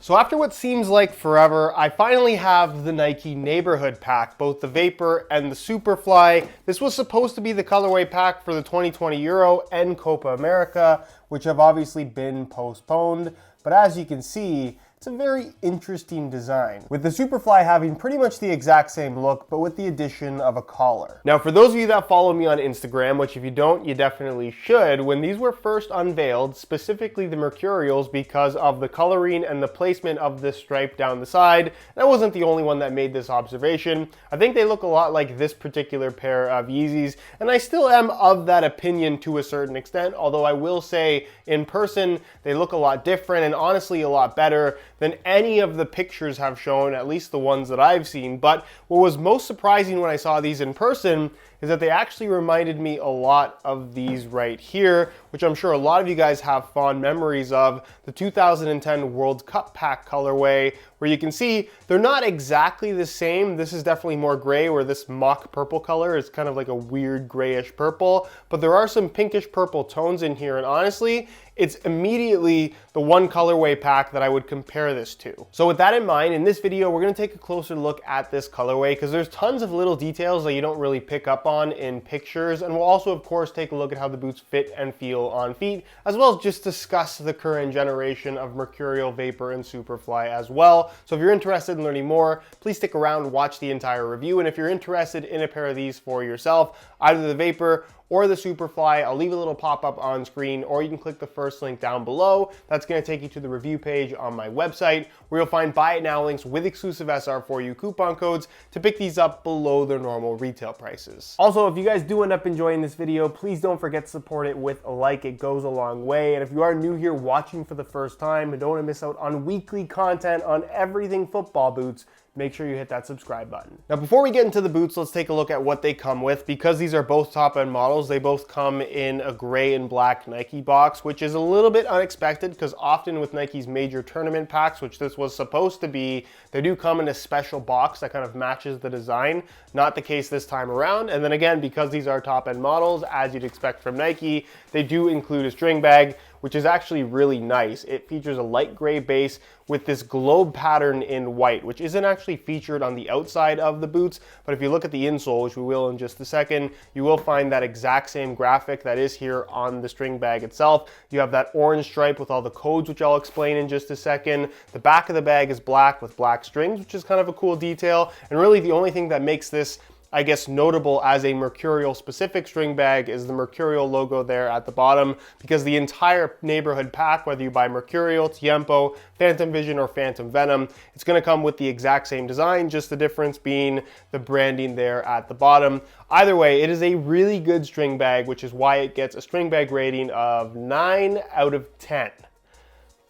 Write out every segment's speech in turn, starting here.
So after what seems like forever, I finally have the Nike Neighborhood pack, both the Vapor and the Superfly. This was supposed to be the colorway pack for the 2020 Euro and Copa America, which have obviously been postponed. But as you can see, it's a very interesting design, with the Superfly having pretty much the exact same look, but with the addition of a collar. Now, for those of you that follow me on Instagram, which if you don't, you definitely should, when these were first unveiled, specifically the Mercurials, because of the coloring and the placement of this stripe down the side, and I wasn't the only one that made this observation. I think they look a lot like this particular pair of Yeezys, and I still am of that opinion to a certain extent, although I will say in person, they look a lot different and honestly a lot better than any of the pictures have shown, at least the ones that I've seen. But what was most surprising when I saw these in person is that they actually reminded me a lot of these right here, which I'm sure a lot of you guys have fond memories of, the 2010 World Cup pack colorway, where you can see they're not exactly the same. This is definitely more gray, where this mock purple color is kind of like a weird grayish purple, but there are some pinkish purple tones in here, and honestly, it's immediately the one colorway pack that I would compare this to. So with that in mind, in this video, we're gonna take a closer look at this colorway because there's tons of little details that you don't really pick up on in pictures. And we'll also, of course, take a look at how the boots fit and feel on feet, as well as just discuss the current generation of Mercurial, Vapor, and Superfly as well. So if you're interested in learning more, please stick around, watch the entire review. And if you're interested in a pair of these for yourself, either the Vapor or the Superfly, I'll leave a little pop-up on screen, or you can click the first link down below. That's gonna take you to the review page on my website, where you'll find buy it now links with exclusive SR4U coupon codes to pick these up below their normal retail prices. Also, if you guys do end up enjoying this video, please don't forget to support it with a like. It goes a long way. And if you are new here watching for the first time and don't want to miss out on weekly content on everything football boots, make sure you hit that subscribe button. Now, before we get into the boots, let's take a look at what they come with. Because these are both top-end models, they both come in a gray and black Nike box, which is a little bit unexpected because often with Nike's major tournament packs, which this was supposed to be, they do come in a special box that kind of matches the design. Not the case this time around. And then again, because these are top-end models, as you'd expect from Nike, they do include a string bag, which is actually really nice. It features a light gray base with this globe pattern in white, which isn't actually featured on the outside of the boots, but if you look at the insole, which we will in just a second, you will find that exact same graphic that is here on the string bag itself. You have that orange stripe with all the codes, which I'll explain in just a second. The back of the bag is black with black strings, which is kind of a cool detail, and really the only thing that makes this, I guess, notable as a Mercurial specific string bag is the Mercurial logo there at the bottom, because the entire Neighborhood pack, whether you buy Mercurial, Tiempo, Phantom Vision, or Phantom Venom, it's gonna come with the exact same design, just the difference being the branding there at the bottom. Either way, it is a really good string bag, which is why it gets a string bag rating of 9 out of 10.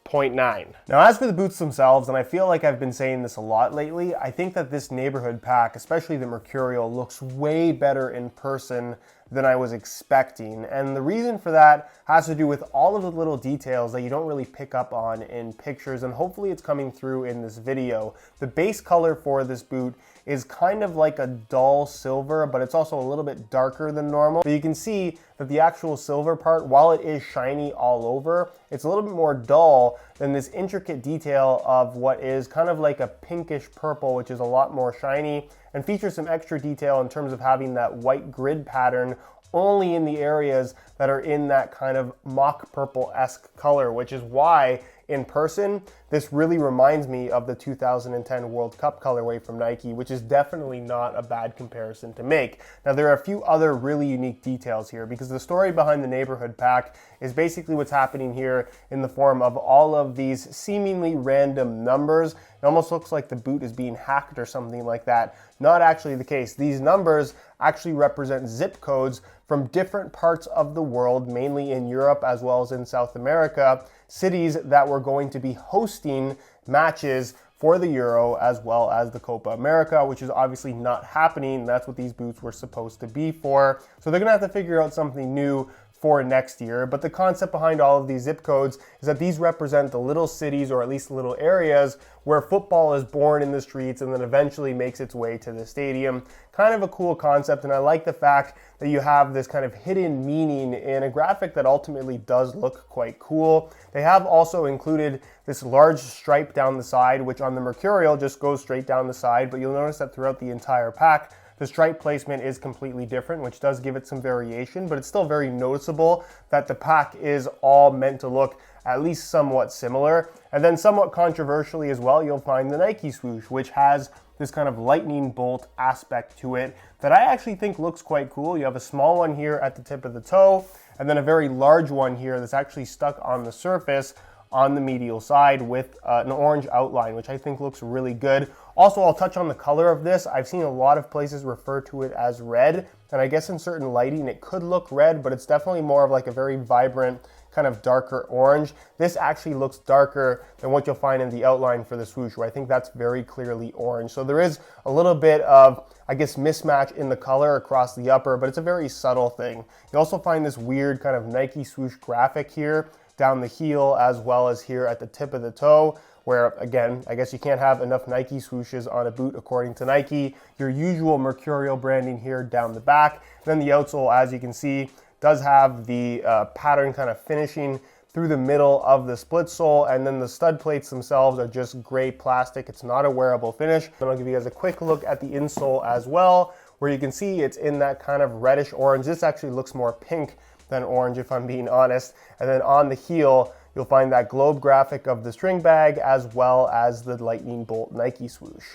0.9. Now, as for the boots themselves, and I feel like I've been saying this a lot lately, I think that this Neighborhood pack, especially the Mercurial, looks way better in person than I was expecting. And the reason for that has to do with all of the little details that you don't really pick up on in pictures, and hopefully it's coming through in this video. The base color for this boot is kind of like a dull silver, but it's also a little bit darker than normal. So you can see that the actual silver part, while it is shiny all over, it's a little bit more dull than this intricate detail of what is kind of like a pinkish purple, which is a lot more shiny and features some extra detail in terms of having that white grid pattern only in the areas that are in that kind of mock purple-esque color, which is why in person, this really reminds me of the 2010 World Cup colorway from Nike, which is definitely not a bad comparison to make. Now, there are a few other really unique details here, because the story behind the Neighborhood pack is basically what's happening here in the form of all of these seemingly random numbers. It almost looks like the boot is being hacked or something like that. Not actually the case. These numbers actually represent zip codes from different parts of the world, mainly in Europe as well as in South America, cities that were going to be hosting matches for the Euro as well as the Copa America, which is obviously not happening. That's what these boots were supposed to be for. So they're gonna have to figure out something new for next year. But the concept behind all of these zip codes is that these represent the little cities, or at least little areas, where football is born in the streets and then eventually makes its way to the stadium. Kind of a cool concept, and I like the fact that you have this kind of hidden meaning in a graphic that ultimately does look quite cool. They have also included this large stripe down the side, which on the Mercurial just goes straight down the side, but you'll notice that throughout the entire pack, the stripe placement is completely different, which does give it some variation, but it's still very noticeable that the pack is all meant to look at least somewhat similar. And then somewhat controversially as well, you'll find the Nike swoosh, which has this kind of lightning bolt aspect to it that I actually think looks quite cool. You have a small one here at the tip of the toe, and then a very large one here that's actually stuck on the surface on the medial side with an orange outline, which I think looks really good. Also, I'll touch on the color of this. I've seen a lot of places refer to it as red, and I guess in certain lighting it could look red, but it's definitely more of like a very vibrant kind of darker orange. This actually looks darker than what you'll find in the outline for the swoosh, where I think that's very clearly orange. So there is a little bit of, I guess, mismatch in the color across the upper, but it's a very subtle thing. You also find this weird kind of Nike swoosh graphic here down the heel, as well as here at the tip of the toe, where again, I guess you can't have enough Nike swooshes on a boot according to Nike. Your usual Mercurial branding here down the back. Then the outsole, as you can see, does have the pattern kind of finishing through the middle of the split sole, and then the stud plates themselves are just gray plastic. It's not a wearable finish. Then I'll give you guys a quick look at the insole as well, where you can see it's in that kind of reddish orange. This actually looks more pink than orange, if I'm being honest. And then on the heel, you'll find that globe graphic of the string bag, as well as the lightning bolt Nike swoosh.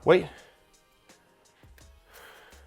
Wait.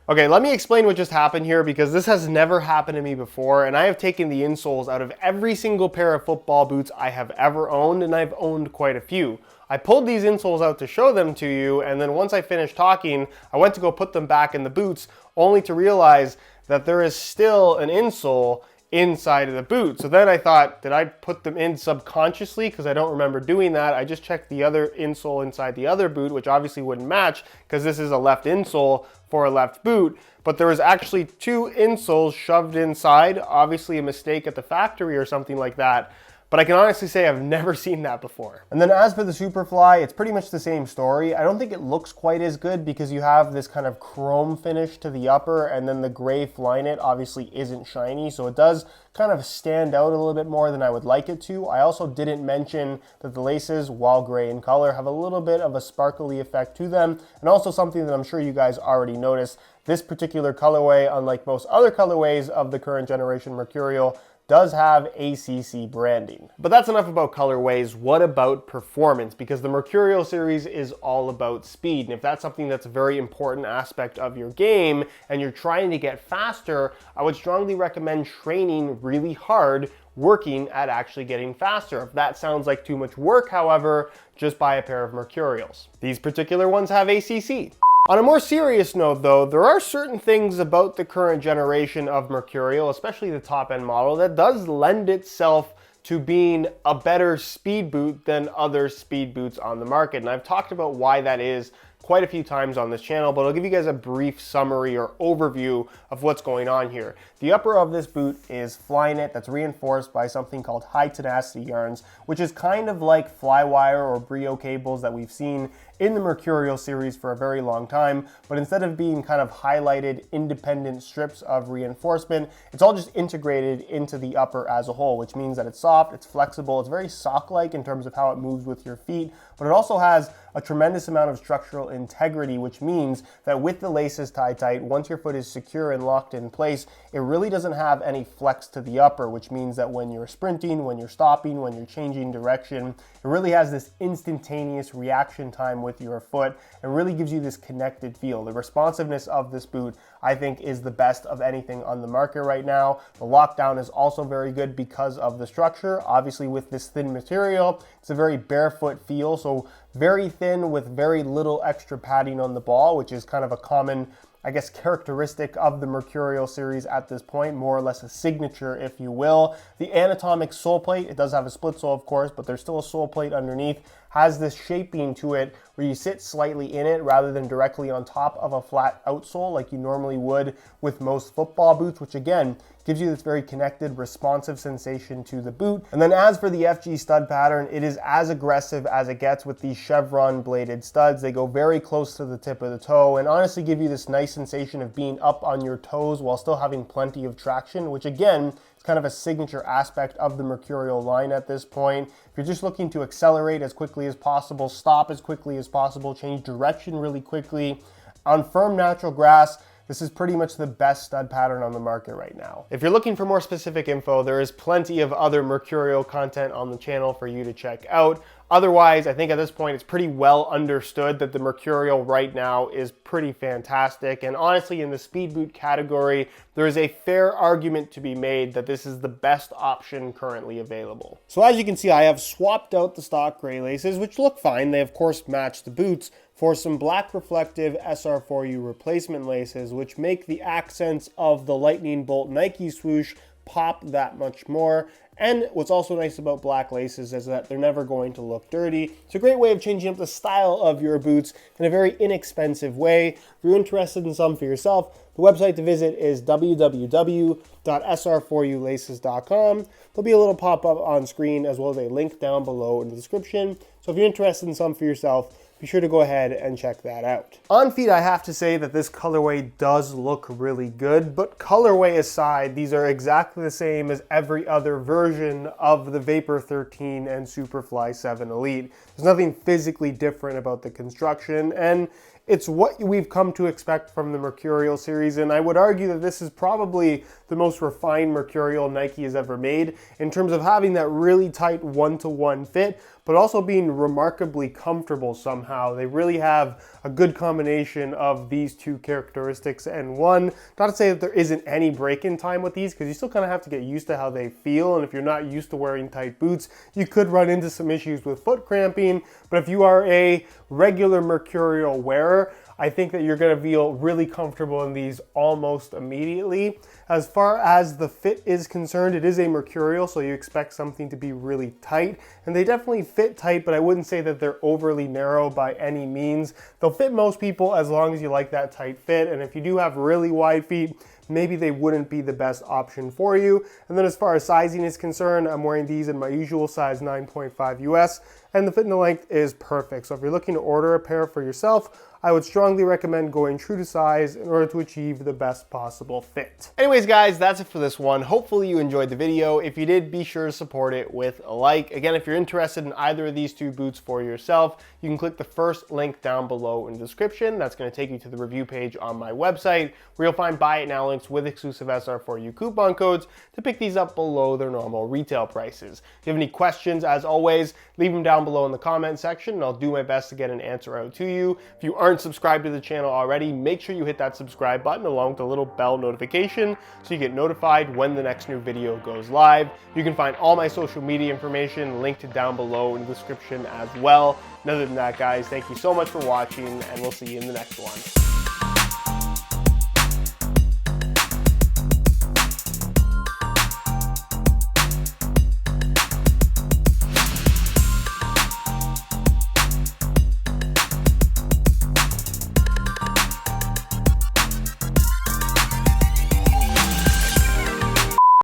Okay, let me explain what just happened here, because this has never happened to me before, and I have taken the insoles out of every single pair of football boots I have ever owned, and I've owned quite a few. I pulled these insoles out to show them to you, and then once I finished talking, I went to go put them back in the boots, only to realize that there is still an insole inside of the boot. So then I thought, did I put them in subconsciously? Because I don't remember doing that. I just checked the other insole inside the other boot, which obviously wouldn't match because this is a left insole for a left boot. But there was actually two insoles shoved inside, obviously a mistake at the factory or something like that. But I can honestly say I've never seen that before. And then as for the Superfly, it's pretty much the same story. I don't think it looks quite as good because you have this kind of chrome finish to the upper, and then the gray Flyknit obviously isn't shiny, so it does kind of stand out a little bit more than I would like it to. I also didn't mention that the laces, while gray in color, have a little bit of a sparkly effect to them, and also something that I'm sure you guys already noticed. This particular colorway, unlike most other colorways of the current generation Mercurial, does have ACC branding. But that's enough about colorways. What about performance? Because the Mercurial series is all about speed. And if that's something that's a very important aspect of your game and you're trying to get faster, I would strongly recommend training really hard, working at actually getting faster. If that sounds like too much work, however, just buy a pair of Mercurials. These particular ones have ACC. On a more serious note though, there are certain things about the current generation of Mercurial, especially the top end model, that does lend itself to being a better speed boot than other speed boots on the market. And I've talked about why that is quite a few times on this channel, but I'll give you guys a brief summary or overview of what's going on here. The upper of this boot is Flyknit that's reinforced by something called high tenacity yarns, which is kind of like Flywire or Brio cables that we've seen in the Mercurial series for a very long time, but instead of being kind of highlighted independent strips of reinforcement, it's all just integrated into the upper as a whole, which means that it's soft, it's flexible, it's very sock-like in terms of how it moves with your feet, but it also has a tremendous amount of structural integrity, which means that with the laces tied tight, once your foot is secure and locked in place, it really doesn't have any flex to the upper, which means that when you're sprinting, when you're stopping, when you're changing direction, it really has this instantaneous reaction time with your foot and really gives you this connected feel. The responsiveness of this boot, I think, is the best of anything on the market right now. The lockdown is also very good because of the structure. Obviously, with this thin material, it's a very barefoot feel, so very thin with very little extra padding on the ball, which is kind of a common I guess, characteristic of the Mercurial series at this point, more or less a signature, if you will. The anatomic sole plate, it does have a split sole, of course, but there's still a sole plate underneath, has this shaping to it where you sit slightly in it rather than directly on top of a flat outsole like you normally would with most football boots, which again, gives you this very connected, responsive sensation to the boot. And then as for the FG stud pattern, it is as aggressive as it gets with these chevron bladed studs. They go very close to the tip of the toe and honestly give you this nice sensation of being up on your toes while still having plenty of traction, which again, is kind of a signature aspect of the Mercurial line at this point. If you're just looking to accelerate as quickly as possible, stop as quickly as possible, change direction really quickly on firm natural grass, this is pretty much the best stud pattern on the market right now. If you're looking for more specific info, there is plenty of other Mercurial content on the channel for you to check out. Otherwise, I think at this point, it's pretty well understood that the Mercurial right now is pretty fantastic. And honestly, in the speed boot category, there is a fair argument to be made that this is the best option currently available. So as you can see, I have swapped out the stock gray laces, which look fine. They of course match the boots, for some black reflective SR4U replacement laces, which make the accents of the lightning bolt Nike swoosh pop that much more. And what's also nice about black laces is that they're never going to look dirty. It's a great way of changing up the style of your boots in a very inexpensive way. If you're interested in some for yourself, the website to visit is www.sr4ulaces.com. There'll be a little pop-up on screen as well as a link down below in the description. So if you're interested in some for yourself, be sure to go ahead and check that out. On feet, I have to say that this colorway does look really good, but colorway aside, these are exactly the same as every other version of the Vapor 13 and Superfly 7 Elite. There's nothing physically different about the construction, and it's what we've come to expect from the Mercurial series, and I would argue that this is probably the most refined Mercurial Nike has ever made in terms of having that really tight one-to-one fit, but also being remarkably comfortable somehow. They really have a good combination of these two characteristics and one. Not to say that there isn't any break-in time with these, because you still kind of have to get used to how they feel, and if you're not used to wearing tight boots, you could run into some issues with foot cramping, but if you are a regular Mercurial wearer, I think that you're going to feel really comfortable in these almost immediately. As far as the fit is concerned, it is a Mercurial, so you expect something to be really tight, and they definitely fit tight, but I wouldn't say that they're overly narrow by any means. They'll fit most people as long as you like that tight fit, and if you do have really wide feet, maybe they wouldn't be the best option for you. And then as far as sizing is concerned, I'm wearing these in my usual size 9.5 US, and the fit and the length is perfect. So if you're looking to order a pair for yourself, I would strongly recommend going true to size in order to achieve the best possible fit. Anyways, guys, that's it for this one. Hopefully you enjoyed the video. If you did, be sure to support it with a like. Again, if you're interested in either of these two boots for yourself, you can click the first link down below in the description. That's going to take you to the review page on my website, where you'll find buy it now links with exclusive SR4U coupon codes to pick these up below their normal retail prices. If you have any questions, as always, leave them down below in the comment section, and I'll do my best to get an answer out to you. If you aren't subscribed to the channel already, make sure you hit that subscribe button along with the little bell notification so you get notified when the next new video goes live. You can find all my social media information linked down below in the description as well. And other than that, guys, thank you so much for watching, and we'll see you in the next one.